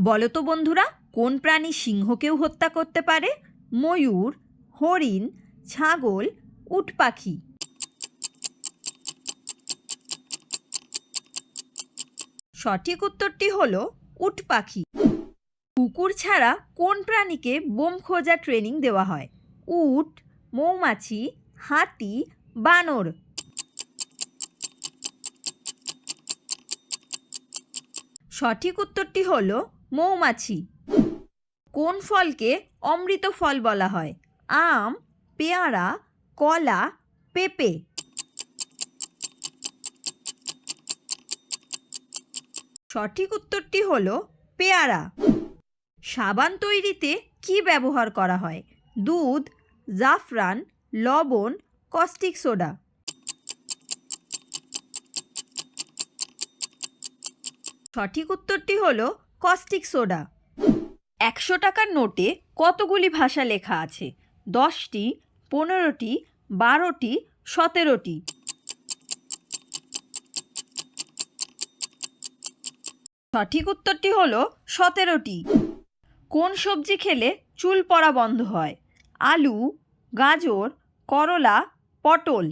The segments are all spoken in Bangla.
বলো তো বন্ধুরা, কোন প্রাণী সিংহকেও হত্যা করতে পারে? ময়ূর, হরিণ, ছাগল, উট পাখি। সঠিক উত্তরটি হলো উট পাখি। কুকুর ছাড়া কোন প্রাণীকে বোম খোঁজা ট্রেনিং দেওয়া হয়? উট, মৌমাছি, হাতি, বানর। সঠিক উত্তরটি হলো মৌমাছি। কোন ফলকে অমৃত ফল বলা হয়? আম, পেয়ারা, কলা, পেঁপে। সঠিক উত্তরটি হলো পেয়ারা। সাবান তৈরিতে কি ব্যবহার করা হয়? দুধ, জাফরান, লবণ, কস্টিক সোডা। সঠিক উত্তরটি হলো কস্টিক সোডা। ১০০ টাকার নোটে কতগুলি ভাষা লেখা আছে? ১০টি, ১৫টি, ১২টি, ১৭টি। সঠিক উত্তরটি হলো ১৭টি। কোন সবজি খেলে চুল পড়া বন্ধ হয়? আলু, গাজর, করলা, পটল।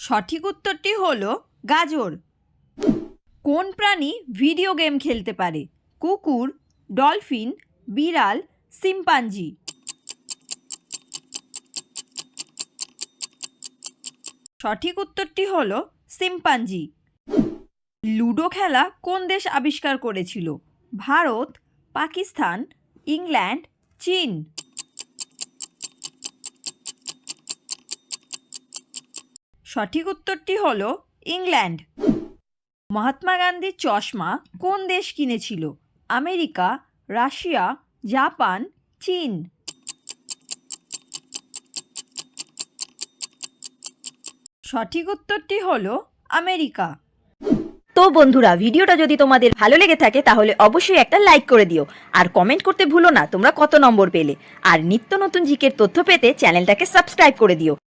সঠিক উত্তরটি হলো গাজর। কোন প্রাণী ভিডিও গেম খেলতে পারে? কুকুর, ডলফিন, বিড়াল, শিম্পাঞ্জি। সঠিক উত্তরটি হলো শিম্পাঞ্জি। লুডো খেলা কোন দেশ আবিষ্কার করেছিল? ভারত, পাকিস্তান, ইংল্যান্ড, চীন। সঠিক উত্তরটি হলো ইংল্যান্ড। মহাত্মা গান্ধীর চশমা কোন দেশ কিনেছিল? আমেরিকা, রাশিয়া, জাপান, চীন। সঠিক উত্তরটি হলো আমেরিকা। তো বন্ধুরা, ভিডিওটা যদি তোমাদের ভালো লেগে থাকে তাহলে অবশ্যই একটা লাইক করে দিও আর কমেন্ট করতে ভুলো না তোমরা কত নম্বর পেলে। আর নিত্য নতুন জিকের তথ্য পেতে চ্যানেলটাকে সাবস্ক্রাইব করে দিও।